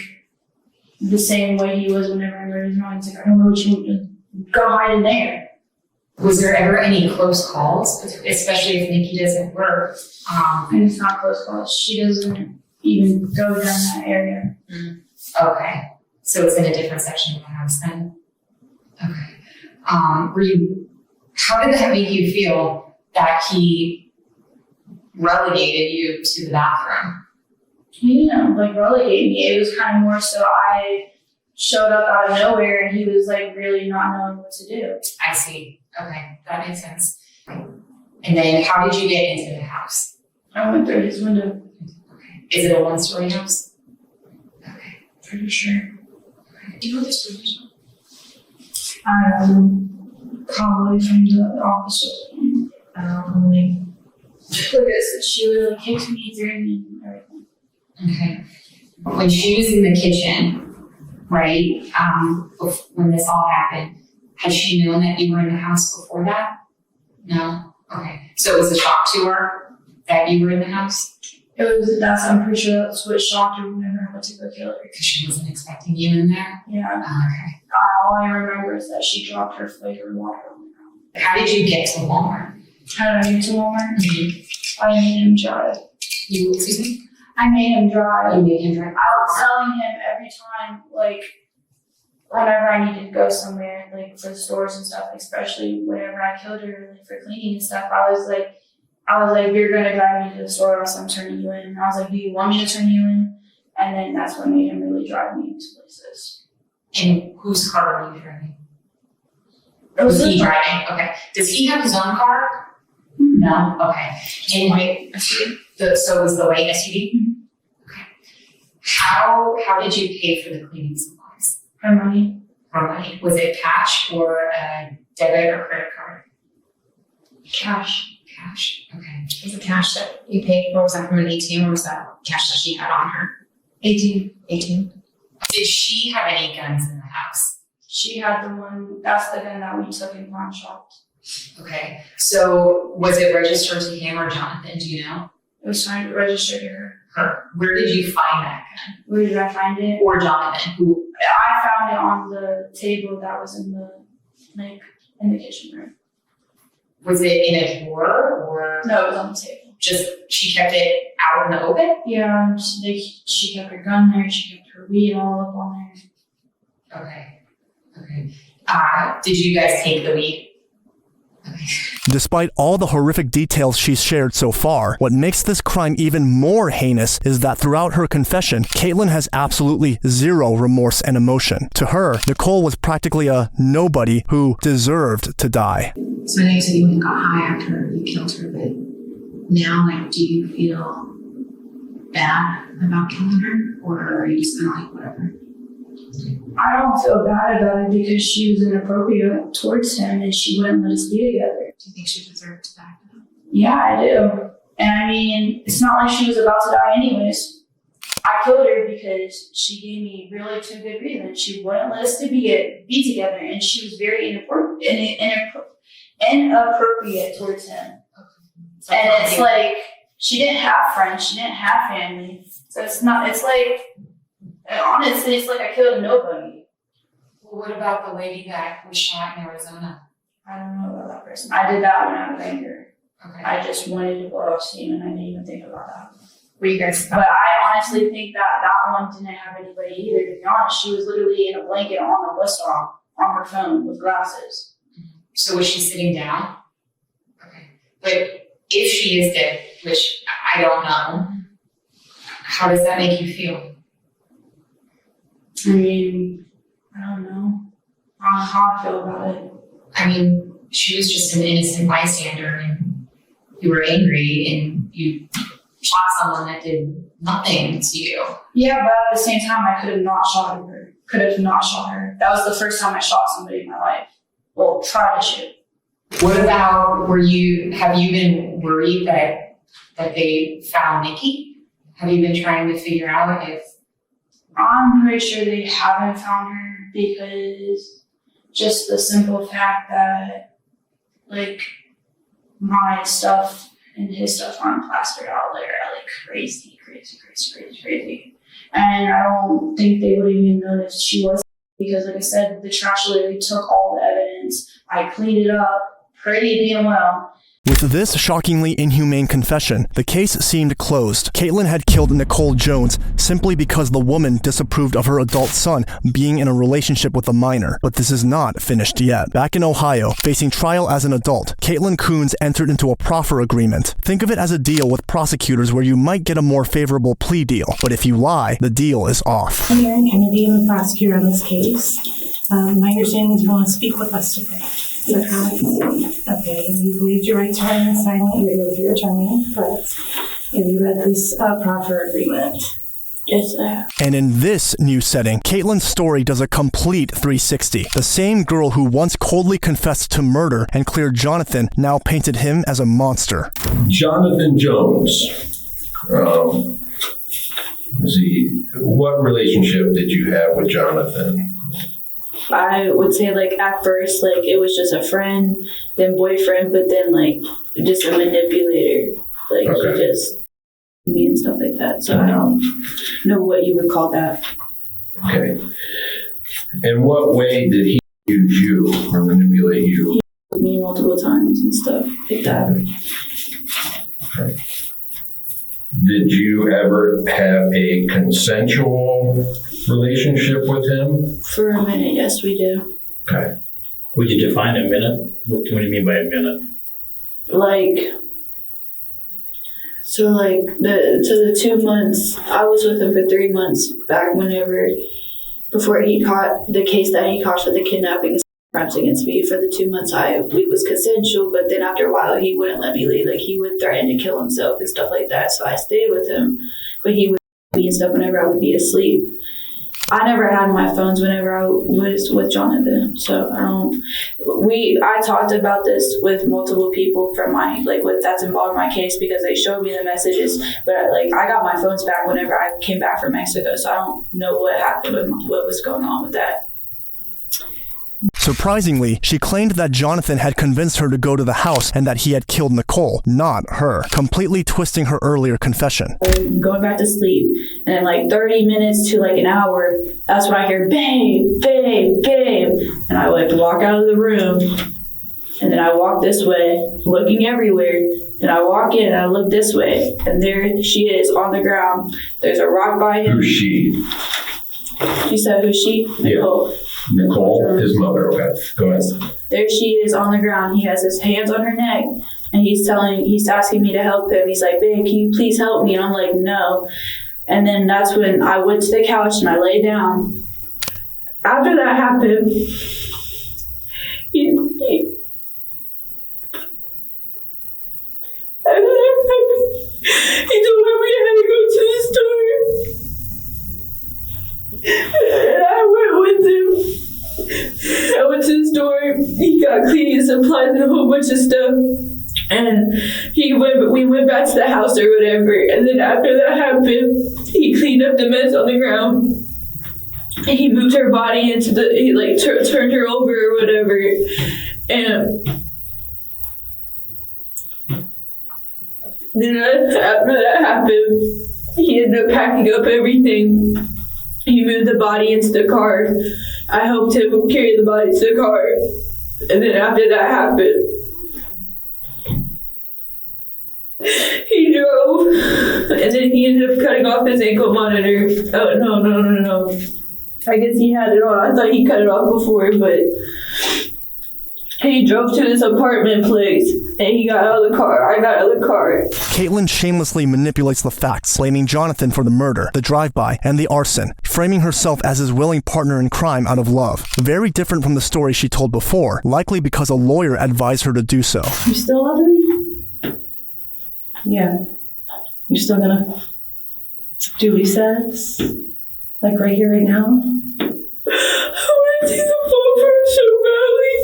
the same way he was whenever I murdered his mom. He's like, I don't know what you want to go hide in there. Was there ever any close calls, especially if Nikki doesn't work? And it's not close calls. She doesn't even go down that area. Okay, so it's in a different section of the house then? Okay. How did that make you feel that he relegated you to the bathroom? He didn't like relegate me. It was kind of more so I showed up out of nowhere and he was like really not knowing what to do. I see. Okay, that makes sense. And then how did you get into the house? I went through his window. Okay. Is it a one-story house? Okay. Pretty sure. Okay. Do you know this story? Probably from the officer. Like I said, she would like kick me, threw me, and everything. Okay. When she was in the kitchen, right, when this all happened, had she known that you were in the house before that? No? Okay. So it was a shock to her that you were in the house? I'm pretty sure that's what shocked her whenever I went to go kill her. Because she wasn't expecting you in there? Yeah. Okay. All I remember is that she dropped her flavored water on the ground. How did you get to Walmart? How did I get to Walmart? Mm-hmm. I made him drive. Excuse me? I made him drive. You made him drive? I was telling him every time, like, whenever I needed to go somewhere, like, for the stores and stuff, especially whenever I killed her, like, for cleaning and stuff, I was like, you're gonna drive me to the store or else I'm turning you in. And I was like, do you want me to turn you in? And then that's what made him really drive me into places. And whose car were you driving? Was he driving? Okay. Does he have his own car? Mm-hmm. No? Okay. And white SUV? So it was the white SUV? Mm-hmm. Okay. How did you pay for the cleaning supplies? For money. For money. Was it cash or a debit or credit card? Cash. Cash. Okay. Was the cash that you paid for, was that from an ATM or was that cash that she had on her? 18. Did she have any guns in the house? She had that's the gun that we took and pawn shopped. Okay. So was it registered to him or Jonathan? Do you know? It was trying to register to her. Her. Where did you find that gun? Where did I find it? Or Jonathan? Who? I found it on the table that was in the kitchen room. Was it in a drawer or? No, it was on the table. Just, she kept it out in the open? Yeah, she kept her gun there, she kept her weed all up on there. Okay. Did you guys take the weed? Okay. Despite all the horrific details she's shared so far, what makes this crime even more heinous is that throughout her confession, Caitlin has absolutely zero remorse and emotion. To her, Nicole was practically a nobody who deserved to die. So I know you said you went and got high after you killed her, but now, like, do you feel bad about killing her, or are you just kind of like, whatever? I don't feel bad about it because she was inappropriate towards him and she wouldn't let us be together. Do you think she deserved to die? Yeah, I do. And I mean, it's not like she was about to die anyways. I killed her because she gave me really two good reasons. She wouldn't let us to be together, and she was very inappropriate towards him. So and it's like, she didn't have friends, she didn't have family. So it's like, honestly, it's like I killed nobody. Well, what about the lady that was shot in Arizona? I don't know about that person. I did that when I was younger. Okay. I just wanted to blow off steam and I didn't even think about that. Were you guys? But I honestly think that one didn't have anybody either, to be honest. She was literally in a blanket on the bus stop on her phone with glasses. So was she sitting down? Okay. But if she is dead, which I don't know, how does that make you feel? I mean, I don't know. I don't know how I feel about it. I mean, she was just an innocent bystander and you were angry and you shot someone that did nothing to you. Yeah, but at the same time, I could have not shot her. That was the first time I shot somebody in my life. Well, try to shoot. What about, have you been worried that they found Nikki? Have you been trying to figure out if? I'm pretty sure they haven't found her because just the simple fact that, like, my stuff and his stuff aren't plastered out there like crazy. And I don't think they would have even noticed she was, because like I said, the trash literally took all the evidence. I cleaned it up pretty damn well. With this shockingly inhumane confession, the case seemed closed. Caitlin had killed Nicole Jones simply because the woman disapproved of her adult son being in a relationship with a minor. But this is not finished yet. Back in Ohio, facing trial as an adult, Caitlin Coons entered into a proffer agreement. Think of it as a deal with prosecutors where you might get a more favorable plea deal, but if you lie, the deal is off. I'm Erin Kennedy, I'm the prosecutor on this case. My understanding is you want to speak with us today. Is that correct? Okay, you've waived your right to remain silent. You're with your attorney, but have you read this proffer agreement? Yes, I have. And in this new setting, Caitlin's story does a complete 360. The same girl who once coldly confessed to murder and cleared Jonathan now painted him as a monster. Jonathan Jones. Let's see, what relationship did you have with Jonathan? I would say, like, at first, like, it was just a friend, then boyfriend, but then, like, just a manipulator. Like, Okay. he just me and stuff like that. So I don't know what you would call that. Okay. In what way did he use you or manipulate you? He used me multiple times and stuff like that. Okay. Did you ever have a consensual relationship with him? For a minute, yes, we did. Okay. Would you define a minute? What do you mean by a minute? Like, so like the 2 months, I was with him for 3 months back before he caught the case that he caught for the kidnapping and crimes against me. For the 2 months, we was consensual, but then after a while, he wouldn't let me leave. Like, he would threaten to kill himself and stuff like that. So I stayed with him, but he would me and stuff whenever I would be asleep. I never had my phones whenever I was with Jonathan, so I talked about this with multiple people from that's involved in my case, because they showed me the messages, but I got my phones back whenever I came back from Mexico, so I don't know what happened with what was going on with that. Surprisingly, she claimed that Jonathan had convinced her to go to the house and that he had killed Nicole, not her, completely twisting her earlier confession. I'm going back to sleep, and in 30 minutes to an hour, that's when I hear, babe, babe, babe, and I walk out of the room, and then I walk this way, looking everywhere, then I walk in and I look this way, and there she is on the ground. There's a rock by him. Who's she? She said, who's she? Nicole. Nicole, his mother. Okay, go ahead. There she is on the ground. He has his hands on her neck, and he's asking me to help him. He's like, babe, can you please help me? And I'm like, no. And then that's when I went to the couch and I lay down. After that happened, he told me we had to go to the store. And I went with him. I went to the store. He got cleaning supplies and a whole bunch of stuff. And we went back to the house or whatever. And then after that happened, he cleaned up the mess on the ground. And he moved her body into turned her over or whatever. And then after that happened, he ended up packing up everything. He moved the body into the car. I helped him carry the body to the car. And then after that happened, he drove. And then he ended up cutting off his ankle monitor. Oh, no. I guess he had it on. I thought he cut it off before, but he drove to his apartment place, and he got out of the car. I got out of the car. Caitlin shamelessly manipulates the facts, blaming Jonathan for the murder, the drive-by, and the arson, framing herself as his willing partner in crime out of love. Very different from the story she told before, likely because a lawyer advised her to do so. You still love him? Yeah. You're still gonna do what he says? Right here, right now? I want to see the phone for him so badly.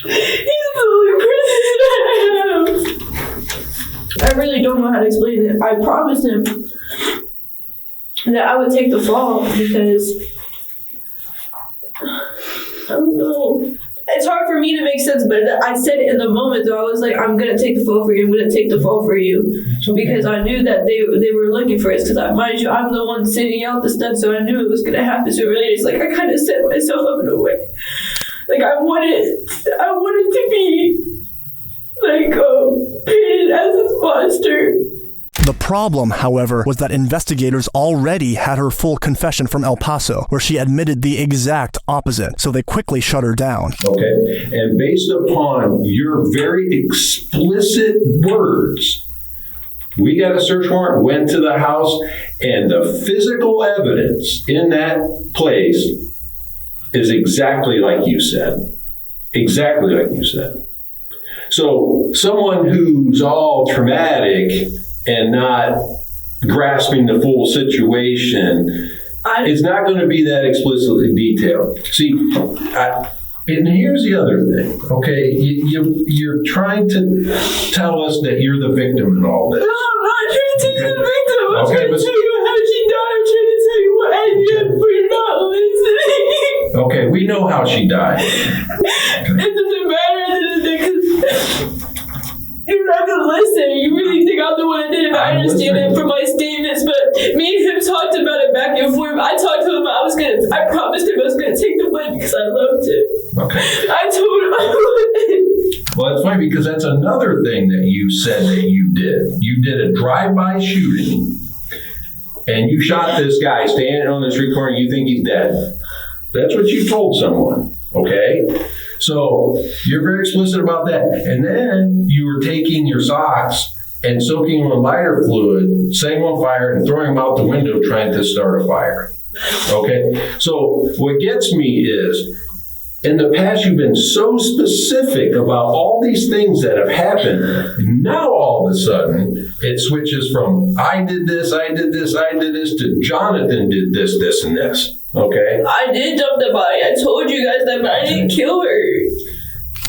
He's the only person I have. I really don't know how to explain it. I promised him that I would take the fall because I don't know. it's hard for me to make sense, but I said it in the moment though. I was like, I'm gonna take the fall for you. I'm gonna take the fall for you, because I knew that they were looking for us. Because mind you, I'm the one sending out the stuff, so I knew it was gonna happen sooner or later. It's like I kind of set myself up in a way. Like I wanted to be like painted as this monster. The problem, however, was that investigators already had her full confession from El Paso, where she admitted the exact opposite, so they quickly shut her down. Okay, and based upon your very explicit words, we got a search warrant, went to the house, and the physical evidence in that place is exactly like you said. Exactly like you said. So someone who's all traumatic and not grasping the full situation is not going to be that explicitly detailed. See, and here's the other thing, okay? You're trying to tell us that you're the victim in all this. No, I'm not trying to tell you the victim. I'm Okay, trying to tell you how she died. I'm trying to tell you what I did, but you're not listening. Okay, we know how she died. It doesn't matter at the end of the day, because you're not going to listen. You really think I'm the one that did it, but I understand it from my statements. But me and him talked about it back and forth. I talked to him. I promised him I was going to take the blame because I loved him. Okay. I told him I would. Well, it's funny because that's another thing that you said that you did. You did a drive-by shooting, and you shot this guy standing on the street corner. You think he's dead. That's what you told someone, okay? So you're very explicit about that. And then you were taking your socks and soaking them in lighter fluid, setting them on fire, and throwing them out the window trying to start a fire. Okay? So what gets me is, in the past, you've been so specific about all these things that have happened. Now, all of a sudden, it switches from, I did this, to Jonathan did this, this, and this. Okay? I did dump the body. I told you guys that, but I didn't kill her.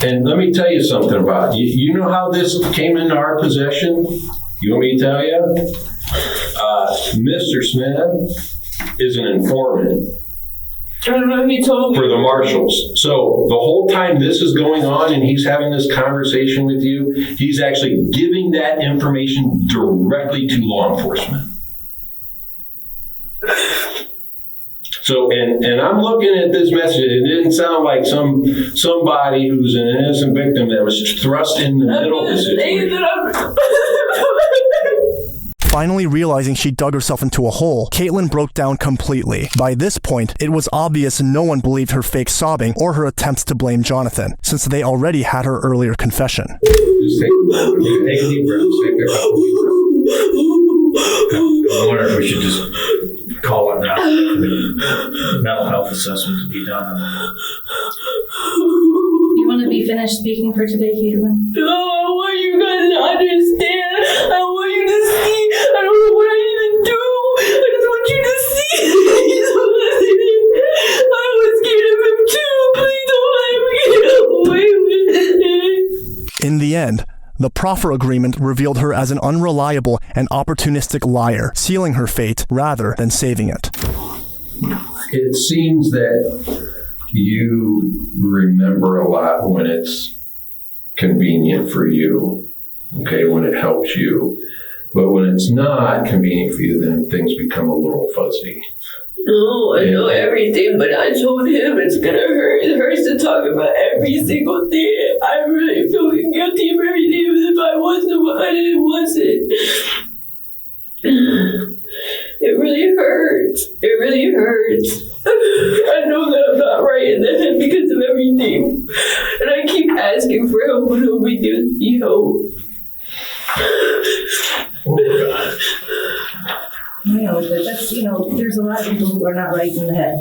And let me tell you something about it. You know how this came into our possession? You want me to tell you? Mr. Smith is an informant. I don't know, he told me. For the marshals. So the whole time this is going on and he's having this conversation with you, he's actually giving that information directly to law enforcement. So, and I'm looking at this message, it didn't sound like somebody who's an innocent victim that was thrust in the middle of the situation. Finally realizing she dug herself into a hole, Caitlin broke down completely. By this point, it was obvious no one believed her fake sobbing or her attempts to blame Jonathan, since they already had her earlier confession. Just take a deep breath. Take a couple deep breaths. I wonder if we should just call it now for the mental health assessment to be done. You want to be finished speaking for today, Caitlin? No, I want you guys to understand. I want you to see. I don't know what I need to do. I just want you to see. I was scared of him too. Please don't let me get away with it. In the end, the proffer agreement revealed her as an unreliable and opportunistic liar, sealing her fate rather than saving it. It seems that you remember a lot when it's convenient for you, okay, when it helps you. But when it's not convenient for you, then things become a little fuzzy. No, I know everything, but I told him it's gonna hurt. It hurts to talk about every single thing. I really feel guilty for everything, even if I wasn't what I didn't wasn't. It really hurts. It really hurts. I know that I'm not right in the head because of everything. And I keep asking for help when nobody gives me help. I know, but that's, there's a lot of people who are not right in the head.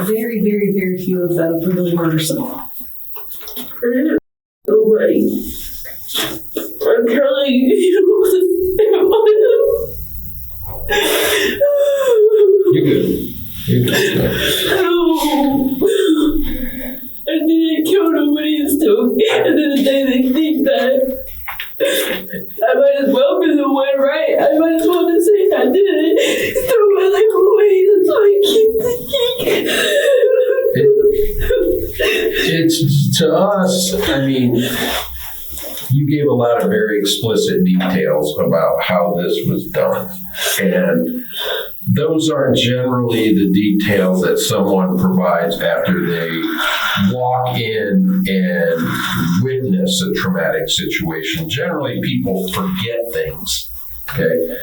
Very, very, very few of them really murder someone. Nobody. I'm telling you. You're good. You're good. No. I didn't kill nobody still. And then the day they think that I might as well be the one, right? I might as well just say I did it. So I'm like, wait, that's why I keep thinking. It's to us, I mean, you gave a lot of very explicit details about how this was done. And those are generally the details that someone provides after they walk in and witness a traumatic situation. Generally, people forget things, okay?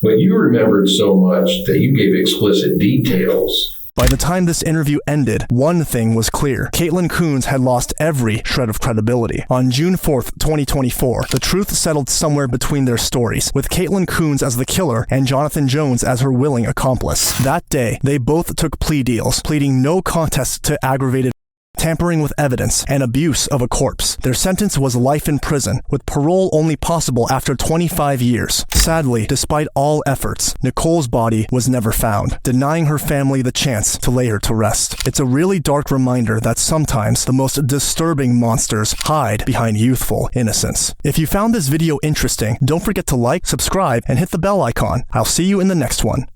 But you remembered so much that you gave explicit details. By the time this interview ended, one thing was clear. Caitlin Coons had lost every shred of credibility. On June 4th, 2024, the truth settled somewhere between their stories, with Caitlin Coons as the killer and Jonathan Jones as her willing accomplice. That day, they both took plea deals, pleading no contest to aggravated tampering with evidence, and abuse of a corpse. Their sentence was life in prison, with parole only possible after 25 years. Sadly, despite all efforts, Nicole's body was never found, denying her family the chance to lay her to rest. It's a really dark reminder that sometimes the most disturbing monsters hide behind youthful innocence. If you found this video interesting, don't forget to like, subscribe, and hit the bell icon. I'll see you in the next one.